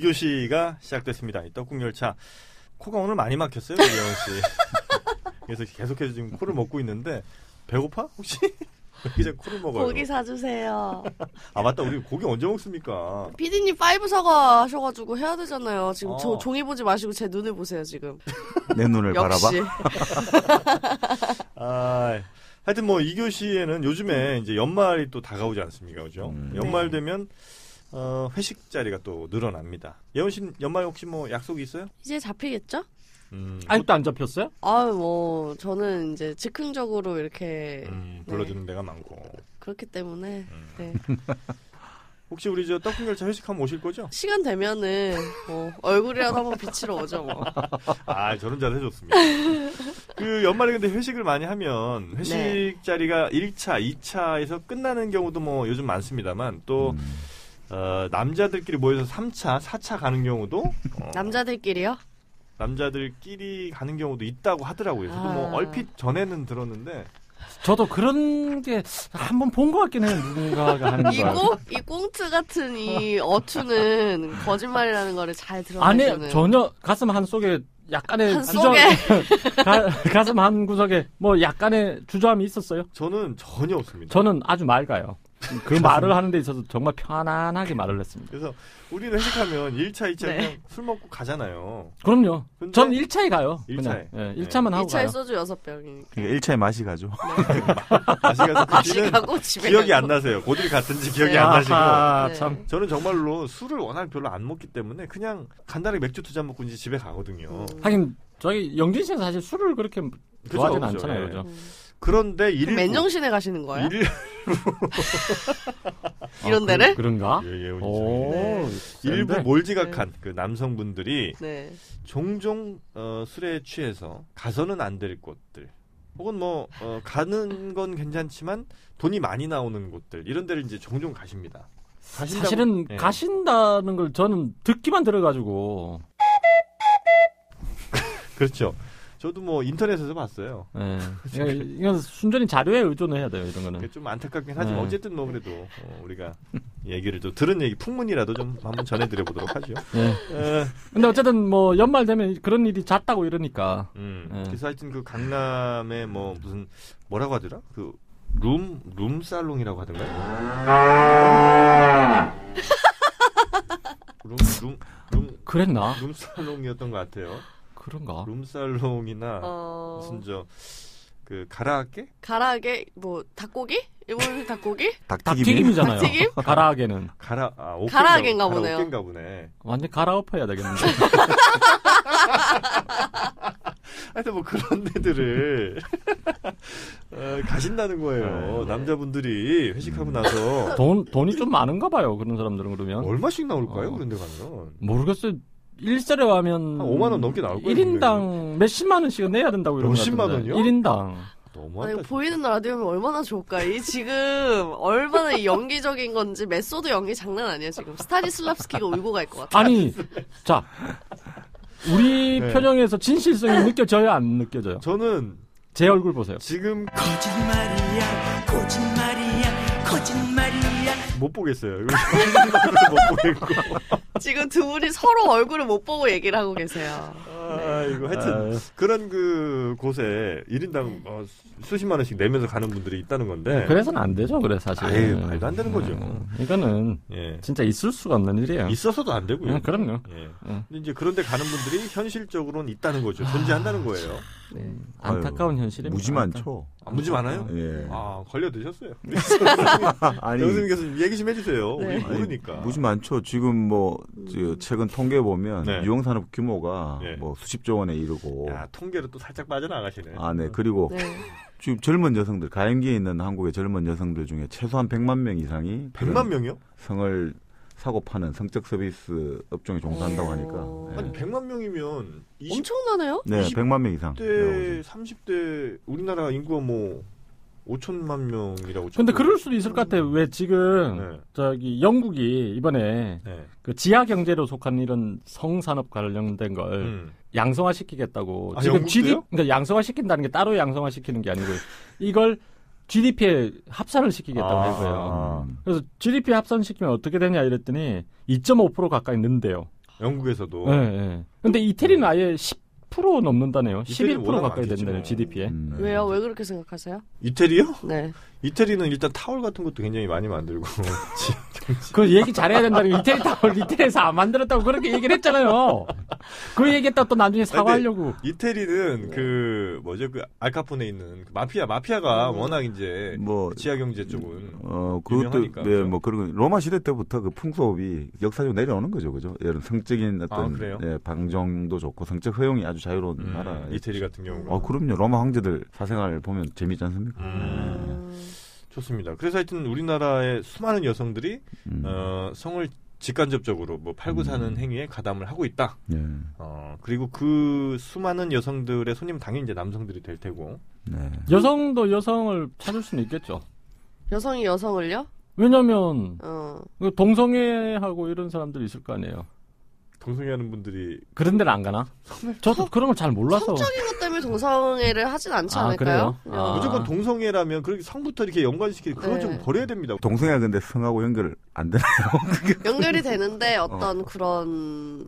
2교시가 시작됐습니다. 이 떡국열차. 코가 오늘 많이 막혔어요, 이영은 씨. 그래서 계속해서 지금 코를 먹고 있는데 배고파? 혹시? 이제 코를 먹어요. 고기 사주세요. 아 맞다, 우리 고기 언제 먹습니까? 피디님 5 사과 하셔가지고 해야 되잖아요. 지금 저 종이 보지 마시고 제 눈을 보세요 지금. 내 눈을 역시. 바라봐. 하여튼 뭐 2교시에는 요즘에 이제 연말이 또 다가오지 않습니까, 그죠? 연말 되면 회식 자리가 또 늘어납니다. 예원 씨 연말 혹시 뭐 약속이 있어요? 이제 잡히겠죠? 아직도 안 잡혔어요? 뭐 저는 이제 즉흥적으로 이렇게 불러주는 데가 많고 그렇기 때문에 네. 혹시 우리 저 떡국열차 회식하면 오실 거죠? 시간 되면은 뭐 얼굴이라도 한번 비치러 오죠 뭐. 아 저는 잘 해줬습니다. 그 연말에 근데 회식을 많이 하면 회식 자리가 1차, 2차에서 끝나는 경우도 뭐 요즘 많습니다만 또 남자들끼리 모여서 3차, 4차 가는 경우도 남자들끼리요? 남자들끼리 가는 경우도 있다고 하더라고요. 저도 뭐 얼핏 전에는 들었는데 저도 그런 게 한번 본 것 같긴 해요. 누군가가 하는 거. 이 꽁트 같은 이 어투는 거짓말이라는 거를 잘 드러내주는. 아니 전혀 가슴 한 속에 약간의 가슴 한 구석에 뭐 약간의 주저함이 있었어요? 저는 전혀 없습니다. 저는 아주 맑아요. 그 말을 하는 데 있어서 정말 편안하게 말을 했습니다. 그래서 우리는 회식하면 1차, 2차 그냥 술 먹고 가잖아요. 그럼요. 저는 1차에 가요. 1차에. 네, 1차만 하고 2차에 가요. 소주 6병이니까. 그러니까 1차에 맛이 가죠. 맛이 가고 집에 기억이 안 나세요. 고들이 같은지 기억이 안 나시고. 참. 저는 정말로 술을 워낙 별로 안 먹기 때문에 그냥 간단하게 맥주 2잔 먹고 이제 집에 가거든요. 하긴 저희 영진 씨는 사실 술을 그렇게 좋아하진 않잖아요. 그죠? 그런데 일부 맨정신에 가시는 거예요? 이런 데를? 그런가? 예, 일부 몰지각한 그 남성분들이 종종 술에 취해서 가서는 안 될 곳들 혹은 뭐 가는 건 괜찮지만 돈이 많이 나오는 곳들 이런 데를 이제 종종 가십니다. 사실은 가신다는 걸 저는 듣기만 들어가지고 그렇죠. 저도 뭐 인터넷에서 봤어요. 네. 이건 순전히 자료에 의존해야 돼요, 이런 거는. 좀 안타깝긴 하지만 어쨌든 뭐 그래도 우리가 얘기를 좀 들은 얘기 풍문이라도 좀 한번 전해드려 보도록 하죠. 근데 어쨌든 뭐 연말 되면 그런 일이 잦다고 이러니까. 그래서 하여튼 그 강남에 뭐 무슨 뭐라고 하더라? 그 룸살롱이라고 하던가요? 그랬나? 룸살롱이었던 것 같아요. 그런가? 룸살롱이나 무슨 그 가라아게? 가라아게 뭐 닭고기? 일본 닭고기? 닭튀김이잖아요. 닭튀김? 가라아게는. 가라아게인가 보네요. 옥게인가 보네. 완전 갈아엎어야 되겠는데. 하여튼 뭐 그런 데들을 가신다는 거예요. 남자분들이 회식하고 나서 돈이 좀 많은가 봐요. 그런 사람들은 그러면. 얼마씩 나올까요? 그런 데 가면? 모르겠어요. 일설에 하면 한 5만 원 넘게 나올 거예요. 1인당 몇십만 원씩은 내야 된다고 이러는 거 몇십만 원이요? 1인당. 너무하다. 보이는 라디오면 얼마나 좋을까? 이 지금 얼마나 이 연기적인 건지 메소드 연기 장난 아니야 지금. 스타니슬랍스키가 울고 갈 것 같아. 아니, 자 우리 표정에서 진실성이 느껴져요, 안 느껴져요? 저는 제 얼굴 보세요. 지금 거짓말이야. 못 보겠어요. 못 보겠고. 지금 두 분이 서로 얼굴을 못 보고 얘기를 하고 계세요. 이거 하여튼 그런 그 곳에 1인당 수십만 원씩 내면서 가는 분들이 있다는 건데. 그래서는 안 되죠, 그래 사실. 말도 안 되는 거죠. 이거는 진짜 있을 수가 없는 일이에요. 있어서도 안 되고요. 그럼요. 근데 이제 그런데 가는 분들이 현실적으로는 있다는 거죠. 존재한다는 거예요. 안타까운 현실입니다. 무지 많죠. 무지 많아요? 예. 걸려 드셨어요. 아니, 영수님께서 얘기 좀 해주세요. 우리 모르니까. 무지 많죠. 지금 뭐 최근 통계 보면 유흥산업 규모가 뭐 수십조 원에 이르고. 야, 통계로 또 살짝 빠져나가시네. 네. 그리고 지금 젊은 여성들, 가임기에 있는 한국의 젊은 여성들 중에 최소한 100만 명 이상이 100만 명이요? 성을 사고 파는 성적 서비스 업종에 종사한다고 하니까. 아니 100만 명이면 엄청나네요? 네, 100만 명 이상. 20대, 30대 우리나라 인구가 뭐 5천만 명이라고. 근데 그럴 수도 있을 것 같아요. 왜 지금 저기 영국이 이번에 그 지하 경제로 속한 이런 성산업 관련된 걸 양성화 시키겠다고. 지금 그러니까 양성화 시킨다는 게 따로 양성화 시키는 게 아니고 이걸 GDP에 합산을 시키겠다고 해서요. 그래서 GDP 합산시키면 어떻게 되냐 이랬더니 2.5% 가까이 는대요. 영국에서도. 네. 근데 이태리는 아예 10% 넘는다네요. 11% 가까이 된다네요. GDP에. 왜요? 왜 그렇게 생각하세요? 이태리요? 네. 이태리는 일단 타월 같은 것도 굉장히 많이 만들고. 그 얘기 잘해야 된다는 거. 이태리 타월 이태리에서 안 만들었다고 그렇게 얘기를 했잖아요. 그 얘기했다 또 나중에 사과하려고. 이태리는 그 알카포네 있는 그 마피아가 워낙 이제 뭐 지하 경제 쪽은 유명하니까. 네, 뭐 그런 로마 시대 때부터 그 풍속이 역사적으로 내려오는 거죠, 그죠? 예를 성적인 어떤 방정도 좋고 성적 허용이 아주 자유로운 나라. 이태리 같은 경우가. 그럼요. 로마 황제들 사생활 보면 재미있지 않습니까? 좋습니다. 그래서 하여튼 우리나라의 수많은 여성들이 성을 직간접적으로 뭐 팔고 사는 행위에 가담을 하고 있다. 네. 그리고 그 수많은 여성들의 손님은 당연히 이제 남성들이 될 테고. 네. 여성도 여성을 찾을 수는 있겠죠. 여성이 여성을요? 왜냐면 동성애하고 이런 사람들이 있을 거 아니에요. 동성애하는 분들이 그런 데는 안 가나? 저도 그런 걸 잘 몰라서. 성적인 것 때문에 동성애를 하진 않지 않을까요? 무조건 동성애라면 그렇게 성부터 이렇게 연관시키는 그거 좀 버려야 됩니다. 동성애가 근데 성하고 연결 안 되나요? 연결이 되는데 어떤 그런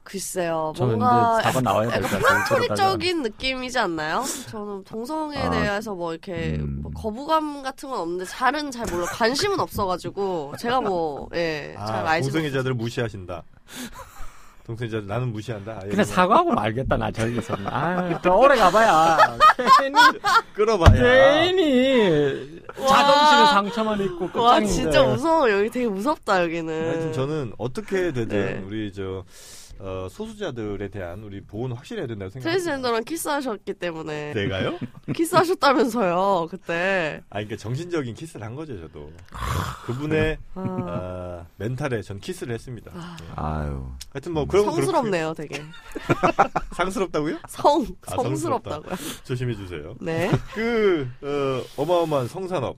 글쎄요. 저 뭔가 사과 나와야 될 것 같아요. 플라토닉적인 느낌이지 않나요? 저는 동성애에 대해서 뭐 이렇게 뭐 거부감 같은 건 없는데 잘은 잘 몰라. 관심은 없어가지고 제가 잘 알지. 동성애자들을 무시하신다. 동성애자들 나는 무시한다. 그냥 사과하고 말겠다 나 저기서는. 더 오래 가봐야 괜히 끌어봐야 괜히 자존심에 상처만 있고 끝장인데. 와 진짜 무서워. 여기 되게 무섭다 여기는. 하여튼 저는 어떻게 되든 우리 소수자들에 대한 우리 보호는 확실해야 된다고 생각합니다. 트랜스젠더랑 키스하셨기 때문에. 내가요? 키스하셨다면서요 그때. 그러니까 정신적인 키스를 한 거죠 저도. 그분의 멘탈에 전 키스를 했습니다. 아유. 하여튼 뭐 그런 성스럽네요 되게. 상스럽다고요? 성스럽다고요. 조심해 주세요. 네. 어마어마한 성산업.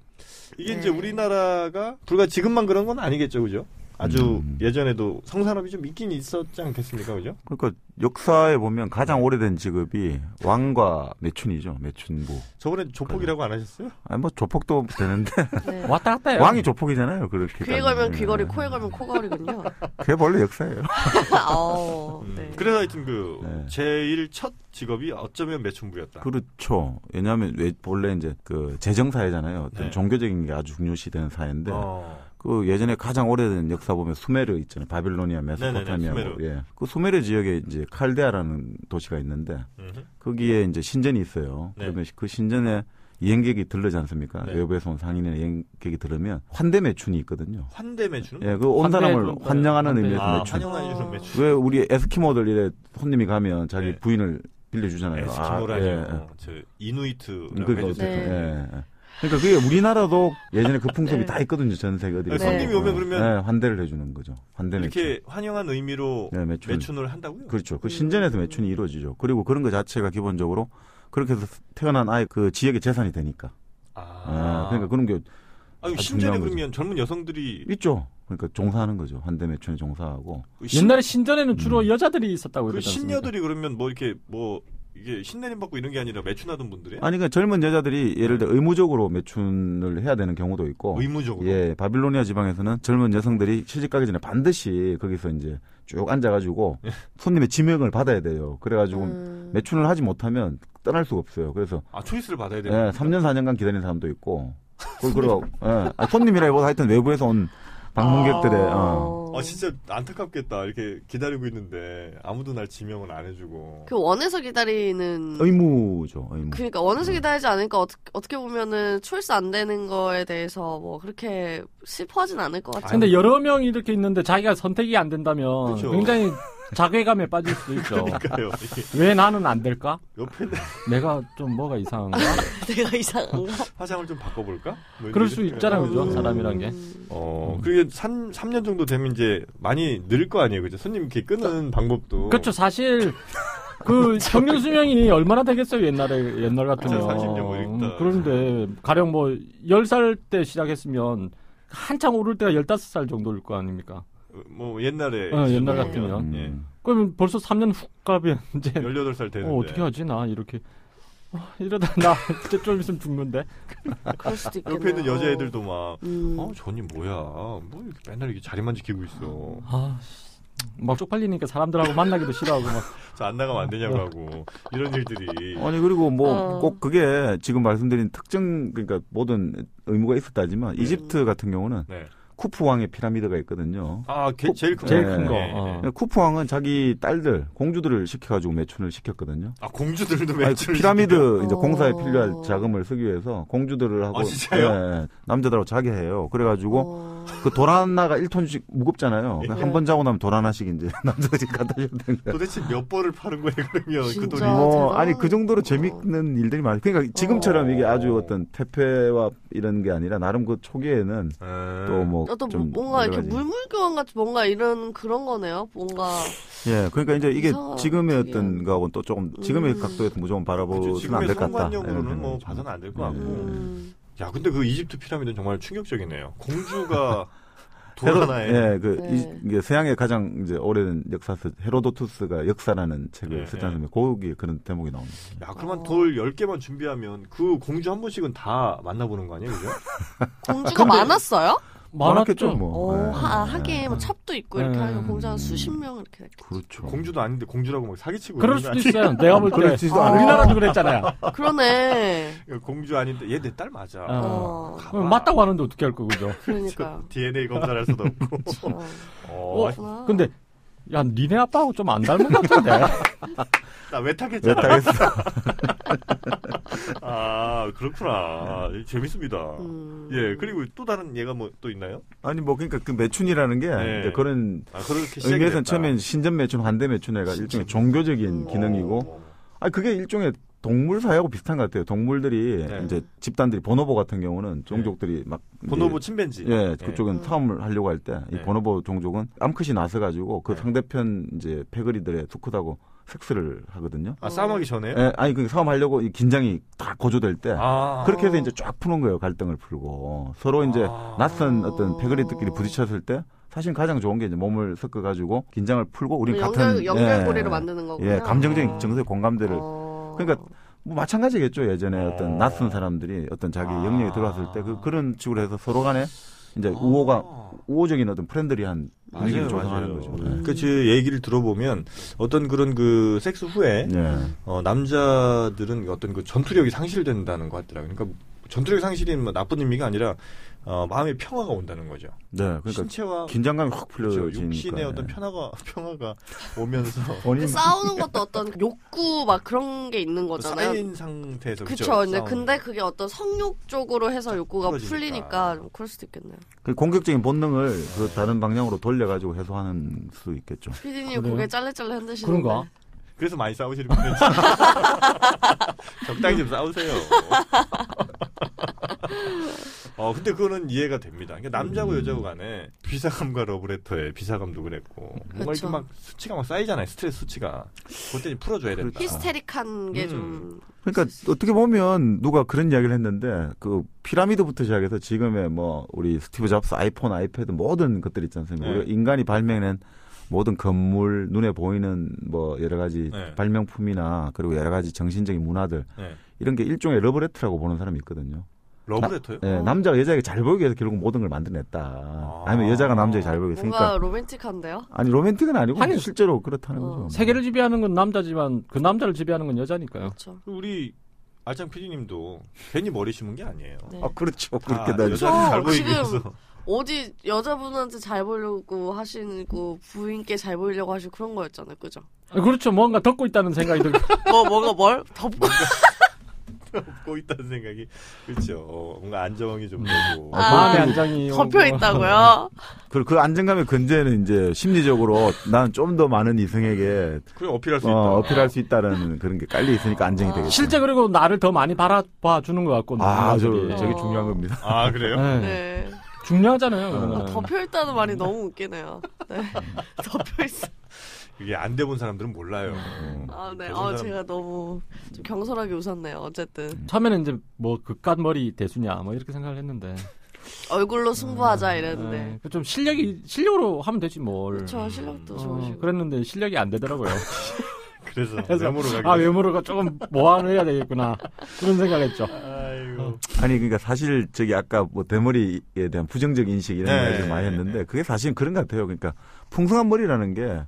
이게 이제 우리나라가 불과 지금만 그런 건 아니겠죠, 그죠? 아주 예전에도 성산업이 좀 있긴 있었지 않겠습니까, 그죠? 그러니까 역사에 보면 가장 오래된 직업이 왕과 매춘이죠, 매춘부. 저번에 조폭이라고 안 하셨어요? 아니 뭐 조폭도 되는데 네. 왔다 갔다 해요. 왕이 조폭이잖아요, 그렇게. 귀에 걸면 귀걸이, 코에 걸면 코걸이군요. 그게 원래 역사예요. 네. 그래서 하여튼 제일 첫 직업이 어쩌면 매춘부였다. 그렇죠. 왜냐하면 원래 이제 그 재정사회잖아요. 어떤 종교적인 게 아주 중요시되는 사회인데. 그 예전에 가장 오래된 역사 보면 수메르 있잖아요. 바빌로니아, 메소포타미아. 그 수메르 지역에 이제 칼데아라는 도시가 있는데 거기에 이제 신전이 있어요. 그러면 그 신전에 여행객이 들르지 않습니까? 외부에서 온 상인의 여행객이 들으면 환대 매춘이 있거든요. 환대 매춘? 그 온 사람을 환영하는 의미에서 매춘. 환영하는 매춘. 왜 우리 에스키모들 이래 손님이 가면 자기 부인을 빌려주잖아요. 에스키모라니요. 저 이누이트라고 해주세요. 그러니까 그게 우리나라도 예전에 그 풍습이 다 있거든요. 전 세계 어디. 손님이 오면 그러면 환대를 해주는 거죠. 환대 매춘. 이렇게 환영한 의미로 매춘을 한다고요? 그렇죠. 그 신전에서 매춘이 이루어지죠. 그리고 그런 것 자체가 기본적으로 그렇게 해서 태어난 아이 그 지역의 재산이 되니까. 그러니까 그런 게. 신전에 그러면 젊은 여성들이 있죠. 그러니까 종사하는 거죠. 환대 매춘에 종사하고. 옛날에 신전에는 주로 여자들이 있었다고 그 신녀들이 그러면 뭐 이렇게 이게 신내림 받고 이런 게 아니라 매춘하던 분들이? 아니, 그러니까 젊은 여자들이 예를 들어 의무적으로 매춘을 해야 되는 경우도 있고. 의무적으로? 예, 바빌로니아 지방에서는 젊은 여성들이 시집 가기 전에 반드시 거기서 이제 쭉 앉아가지고 손님의 지명을 받아야 돼요. 그래가지고 매춘을 하지 못하면 떠날 수가 없어요. 그래서. 초이스를 받아야 돼요? 예, 3년, 4년간 기다리는 사람도 있고. 그리고, 손님이라기보다 하여튼 외부에서 온 방문객들의, 진짜 안타깝겠다. 이렇게 기다리고 있는데 아무도 날 지명을 안 해주고. 그 원해서 기다리는 의무죠. 의무. 그러니까 원해서 기다리지 않으니까 어떻게 보면은 초이스 안 되는 거에 대해서 뭐 그렇게 슬퍼하진 않을 것 같아요. 근데 여러 명이 이렇게 있는데 자기가 선택이 안 된다면 그렇죠. 굉장히 자괴감에 빠질 수도 있죠. 그러니까요. 왜 나는 안 될까? 옆에 내가 좀 뭐가 이상한가? 내가 이상한가? 화장을 좀 바꿔볼까? 그럴 수 있잖아요, 그죠? 사람이란 게. 그게 3년 정도 되면 이제 많이 늘 거 아니에요, 그죠? 손님 이렇게 끄는 방법도. 그렇죠, 사실. 그 평균 수명이 얼마나 되겠어요, 옛날 같으면. 30년 뭐 이랬다. 그런데 가령 뭐 10살 때 시작했으면 한창 오를 때가 15살 정도일 거 아닙니까? 뭐 옛날에 옛날 같으면 그러면 벌써 3년 훅 가면 이제 18살 되는데 어떻게 하지 나 이렇게 이러다 나 진짜 좀 있으면 죽는데. 그럴 수도 있겠네요. 옆에 있는 여자애들도 막 저님 뭐야 뭐 이렇게 맨날 이렇게 자리만 지키고 있어. 막 쪽팔리니까 사람들하고 만나기도 싫어하고 막. 저 안 나가면 안 되냐고 하고 이런 일들이. 아니 그리고 뭐 꼭 그게 지금 말씀드린 특정 그러니까 모든 의무가 있었다지만 이집트 같은 경우는 네. 쿠프 왕의 피라미드가 있거든요. 아, 제일 큰 거. 네. 쿠프 왕은 자기 딸들, 공주들을 시켜가지고 매춘을 시켰거든요. 아, 공주들도 매춘을 피라미드 시키죠? 이제 공사에 필요할 자금을 쓰기 위해서 공주들을 하고 진짜요? 남자들하고 자게 해요. 그래가지고 그 돌 하나가 1톤씩 무겁잖아요. 한 번 자고 나면 돌 하나씩 이제 남자들이 갖다 주는 거예요. 도대체 몇 벌을 파는 거예요, 그러면 그 돈이? 아니 그 정도로 재밌는 일들이 많아요. 그러니까 지금처럼 이게 아주 어떤 태폐와 이런 게 아니라 나름 그 초기에는 또 뭐 좀 뭔가 이렇게 물물교환 같이 뭔가 이런 그런 거네요. 뭔가 예, 그러니까 이제 이게 지금의 어떤 거하고는 또 조금 지금의 각도에서 무조건 바라보면 안 될 것 같다. 성관념으로는 뭐 봐서는 안 될 것 같고. 야, 근데 그 이집트 피라미드는 정말 충격적이네요. 공주가 돌 하나에. 이게 서양의 가장 이제 오래된 역사서 헤로도투스가 역사라는 책을 쓰지 않습니까? 거기에 그런 대목이 나옵니다. 야, 그러면 돌 10개만 준비하면 그 공주 한 번씩은 다 만나보는 거 아니에요, 그죠? 공주가 많았어요? 많았겠죠, 뭐. 하긴 뭐 첩도 있고 이렇게 하니까 공주가 수십 명 이렇게. 그렇죠. 공주도 아닌데 공주라고 막 사기치고. 그럴 수도 있어요. 내가 볼 때 우리나라도 그랬잖아요. 그러네. 공주 아닌데 얘 내 딸 맞아. 맞다고 하는데 어떻게 할 거죠? 그러니까. DNA 검사를 할 수도 없고. 근데 야, 니네 아빠하고 좀 안 닮은 것 같은데. 나 외탁했잖아. 외탁했어. 아, 그렇구나. 재밌습니다. 예, 그리고 또 다른 예가 뭐 또 있나요? 아니, 뭐, 그러니까 그 매춘이라는 게, 이제 그런 의미에서는 처음엔 신전 매춘, 환대 매춘회가 일종의 종교적인 기능이고, 그게 일종의 동물 사회하고 비슷한 것 같아요. 동물들이 이제 집단들이 보노보 같은 경우는 종족들이 막 보노보 침팬지. 그쪽은 싸움을 하려고 할 때 이 보노보 종족은 암컷이 나서 가지고 그 상대편 이제 패거리들의 수컷하고 섹스를 하거든요. 싸움하기 전에? 아니 그 싸움하려고 이 긴장이 딱 고조될 때 그렇게 해서 이제 쫙 푸는 거예요. 갈등을 풀고 서로 이제 낯선 어떤 패거리들끼리 부딪혔을 때. 사실 가장 좋은 게 이제 몸을 섞어가지고 긴장을 풀고 우리 같은 연결고리를 만드는 거군요. 감정적인 정서의 공감대를 그러니까 뭐 마찬가지겠죠. 예전에 어떤 낯선 사람들이 어떤 자기 영역에 들어왔을 때 그런 식으로 해서 서로 간에 이제 우호적인 어떤 프렌들리한 분위기를 조성하는 거죠. 그 얘기를 들어보면 어떤 그런 그 섹스 후에 남자들은 어떤 그 전투력이 상실된다는 것 같더라고요. 그러니까 전투력 상실이 뭐 나쁜 의미가 아니라 마음의 평화가 온다는 거죠. 네, 그러니까 신체와 긴장감이 확 풀려지니까 그렇죠. 육신의 어떤 평화가 오면서 싸우는 것도 어떤 욕구 막 그런 게 있는 거잖아요. 쌓인 상태에서 그렇죠. 근데 그게 어떤 성욕 쪽으로 해서 욕구가 풀리니까 좀 그럴 수도 있겠네요. 그 공격적인 본능을 그 다른 방향으로 돌려가지고 해소하는 수 있겠죠. PD님 고개 짤레짤레 흔드시는데. 그런가? 그래서 많이 싸우시는 거예요. 적당히 좀 싸우세요. 근데 그거는 이해가 됩니다. 그러니까 남자고 여자고 간에 비사감과 러브레터에 비사감도 그랬고 뭔가 이렇게 막 수치가 막 쌓이잖아요. 스트레스 수치가. 그때 풀어줘야 된다. 히스테릭한 게 좀. 그러니까 어떻게 보면 누가 그런 이야기를 했는데 그 피라미드부터 시작해서 지금의 뭐 우리 스티브 잡스 아이폰, 아이패드 모든 것들 있지 않습니까? 우리가 인간이 발명한 모든 건물, 눈에 보이는 뭐 여러 가지 발명품이나 그리고 여러 가지 정신적인 문화들 이런 게 일종의 러브레터라고 보는 사람이 있거든요. 러브레터요? 남자가 여자에게 잘 보이기 위해서 결국 모든 걸 만들어냈다. 아니면 여자가 남자에게 잘 보이기 위해서. 뭔가 로맨틱한데요? 아니 로맨틱은 아니고 실제로 그렇다는 거죠. 세계를 지배하는 건 남자지만 그 남자를 지배하는 건 여자니까요. 그렇죠. 우리 알짱 PD님도 괜히 머리 심은 게 아니에요. 네. 그렇죠. 그렇게 다 여자를 잘 보이기 위해서. 어디 여자분한테 잘 보려고 하시고 부인께 잘 보이려고 하시고 그런 거였잖아요. 그죠? 그렇죠. 뭔가 덮고 있다는 생각이 들고. 뭐가 뭘? 덮고 있다는 생각이. 그렇죠. 뭔가 안정이 좀 되고. 마음의 안정이. 덮여 있다고요? 그 안정감의 근저에는 이제 심리적으로 나는 좀 더 많은 이성에게 어필할 수 있다. 어필할 수 있다는 그런 게 깔려 있으니까 안정이 되겠죠. 실제 그리고 나를 더 많이 바라봐 주는 것 같고. 저게 중요한 겁니다. 그래요? 네. 중요하잖아요. 덮여있다는 말이 너무 웃기네요. 네. 덮여있어. 이게 안 돼본 사람들은 몰라요. 네. 제가 너무 좀 경솔하게 웃었네요. 어쨌든. 처음에는 이제 뭐 그깟 머리 대수냐 뭐 이렇게 생각을 했는데. 얼굴로 승부하자 이랬는데. 좀 실력으로 하면 되지 뭘. 그렇죠. 실력도 좋으시고. 그랬는데 실력이 안 되더라고요. 그래서 외모로 외모로가 조금 모함을 해야 되겠구나 그런 생각했죠. 아이고. 아니 그러니까 사실 저기 아까 뭐 대머리에 대한 부정적 인식 이런 얘기를 많이 했는데 그게 사실은 그런 것 같아요. 그러니까 풍성한 머리라는 게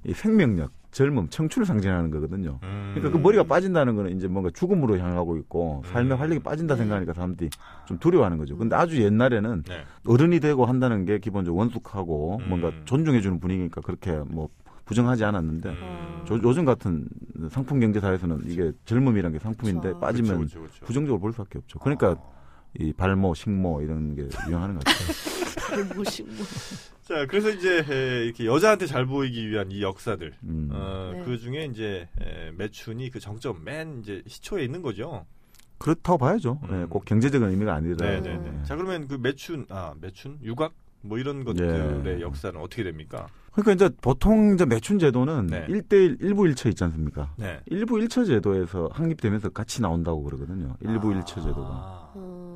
이 생명력, 젊음, 청춘을 상징하는 거거든요. 그러니까 그 머리가 빠진다는 거는 이제 뭔가 죽음으로 향하고 있고 삶의 활력이 빠진다 생각하니까 사람들이 좀 두려워하는 거죠. 근데 아주 옛날에는 어른이 되고 한다는 게 기본적으로 원숙하고 뭔가 존중해주는 분위기니까 그렇게 뭐 부정하지 않았는데 요즘 같은 상품 경제 사회에서는 이게 젊음이라는 게 상품인데 빠지면 그렇죠. 부정적으로 볼 수밖에 없죠. 그러니까 이 발모, 식모 이런 게 유행하는 것 같아요. 발모, 식모. 자, 그래서 이제 이렇게 여자한테 잘 보이기 위한 이 역사들, 그 중에 이제 매춘이 그 정점 맨 이제 시초에 있는 거죠. 그렇다고 봐야죠. 꼭 경제적인 의미가 아니더라도. 네네네. 자, 그러면 그 매춘, 유곽 뭐 이런 것들의 역사는 어떻게 됩니까? 그러니까 이제 보통 이제 매춘 제도는 1대1 일부 일처 있지 않습니까? 네. 일부 일처 제도에서 확립되면서 같이 나온다고 그러거든요. 일부 일처 제도가.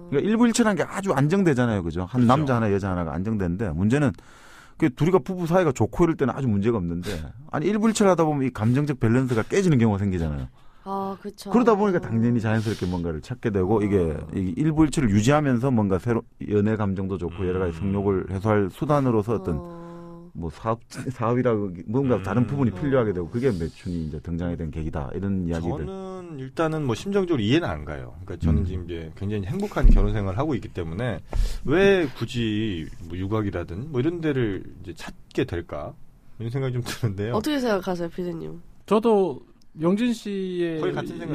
그러니까 일부 일처라는 게 아주 안정되잖아요, 그죠? 한 그렇죠. 남자 하나, 여자 하나가 안정되는데 문제는 그 둘이가 부부 사이가 좋고 이럴 때는 아주 문제가 없는데 아니 일부 일처를 하다 보면 이 감정적 밸런스가 깨지는 경우가 생기잖아요. 그렇죠. 그러다 보니까 당연히 자연스럽게 뭔가를 찾게 되고 이게 일부 일처를 유지하면서 뭔가 새로 연애 감정도 좋고 여러 가지 성욕을 해소할 수단으로서 어떤 뭐 사업이라고 뭔가 다른 부분이 필요하게 되고 그게 매춘이 이제 등장하게 된 계기다 이런 이야기들. 저는 일단은 뭐 심정적으로 이해는 안 가요. 그러니까 저는 지금 이제 굉장히 행복한 결혼 생활을 하고 있기 때문에 왜 굳이 뭐 유곽이라든 뭐 이런 데를 이제 찾게 될까 이런 생각이 좀 드는데요. 어떻게 생각하세요, 피디님? 저도 영진 씨의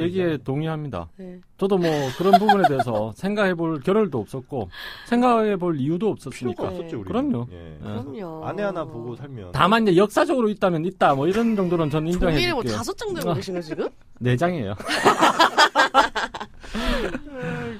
얘기에 동의합니다. 네. 저도 뭐 그런 부분에 대해서 생각해볼 겨를도 없었고 생각해볼 이유도 없었으니까. 없었죠, 우리. 그럼요. 예. 그럼요. 아내 하나 보고 살면. 다만 이제 역사적으로 있다면 있다 뭐 이런 정도는 전 인정해줄게요. 종이를 뭐 5장 들고 계신 거 지금? 4장이에요.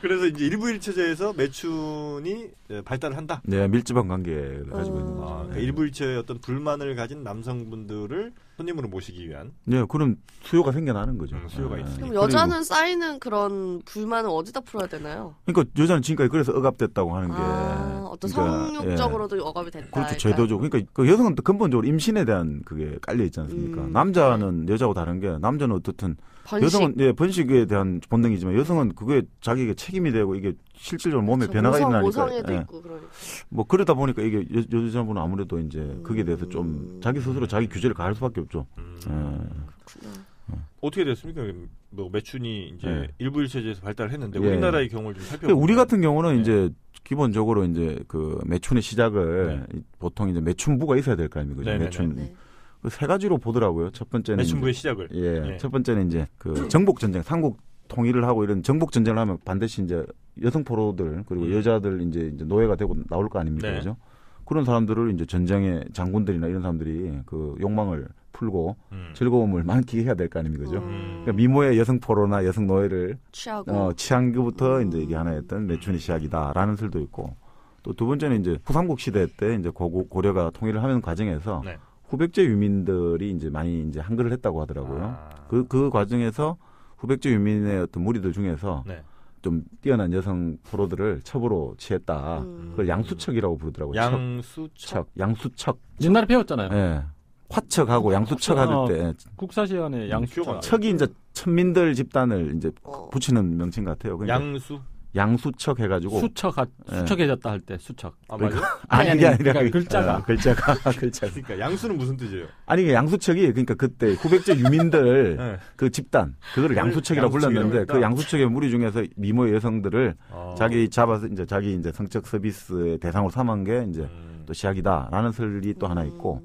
그래서 이제 일부 일처제에서 매춘이 발달을 한다. 네, 밀접한 관계를 가지고 있는 거죠. 그러니까 일부 일처의 어떤 불만을 가진 남성분들을 손님으로 모시기 위한. 네, 그럼 수요가 생겨나는 거죠. 수요가 있으니까. 그럼 여자는 쌓이는 그런 불만을 어디다 풀어야 되나요? 그러니까 여자는 지금까지 그래서 억압됐다고 하는 게. 어떤 그러니까, 성욕적으로도 억압이 됐다. 그렇죠. 제도죠. 그러니까 그 여성은 근본적으로 임신에 대한 그게 깔려 있지 않습니까? 남자는 여자하고 다른 게 남자는 어떻든 번식. 여성은 번식에 대한 본능이지만 여성은 그게 자기에게 책임이 되고 이게 실질적으로 몸에 변화가 일어나니까. 모성애도 있고 그러니까. 뭐 그러다 보니까 이게 여자분은 아무래도 이제 거기에 대해서 좀 자기 스스로 자기 규제를 가할 수밖에 없죠. 그렇구나. 어떻게 됐습니까? 뭐 매춘이 이제 일부 일처제에서 발달했는데 우리나라의 경우를 좀 살펴보면 우리 같은 경우는 이제 기본적으로 이제 그 매춘의 시작을 보통 이제 매춘부가 있어야 될 거 아닙니까? 매춘. 그 세 가지로 보더라고요. 첫 번째는 매춘부의 시작을. 첫 번째는 이제 그 정복 전쟁, 삼국 통일을 하고 이런 정복 전쟁을 하면 반드시 이제 여성 포로들 그리고 여자들 이제 노예가 되고 나올 거 아닙니까? 그죠? 그런 사람들을 이제 전쟁의 장군들이나 이런 사람들이 그 욕망을 풀고 즐거움을 만끽해야 될 거 아닙니까? 그죠? 그러니까 미모의 여성 포로나 여성 노예를 취한 것부터 이제 이게 하나였던 매춘의 시작이다라는 설도 있고 또 두 번째는 이제 후삼국 시대 때 이제 고려가 통일을 하는 과정에서 후백제 유민들이 이제 많이 이제 한글을 했다고 하더라고요. 그 과정에서 후백제 유민의 어떤 무리들 중에서 좀 뛰어난 여성 포로들을 첩으로 취했다. 그걸 양수척이라고 부르더라고요. 양수척. 옛날에 배웠잖아요. 네. 화척하고 양수척 할 때 국사시간에 양수척. 척이 이제 천민들 집단을 이제 붙이는 명칭 같아요. 그러니까 양수척 해가지고 수척해졌다 할 때 수척. 맞아요? 아니 아니라 글자가. 그러니까 양수는 무슨 뜻이에요? 아니 양수척이 그러니까 그때 후백제 유민들 그 집단 그거를 양수척이라고 불렀는데 그 양수척의 무리 중에서 미모의 여성들을 자기 잡아서 이제 자기 이제 성적 서비스의 대상으로 삼은 게 이제 또 시작이다라는 설이 또 하나 있고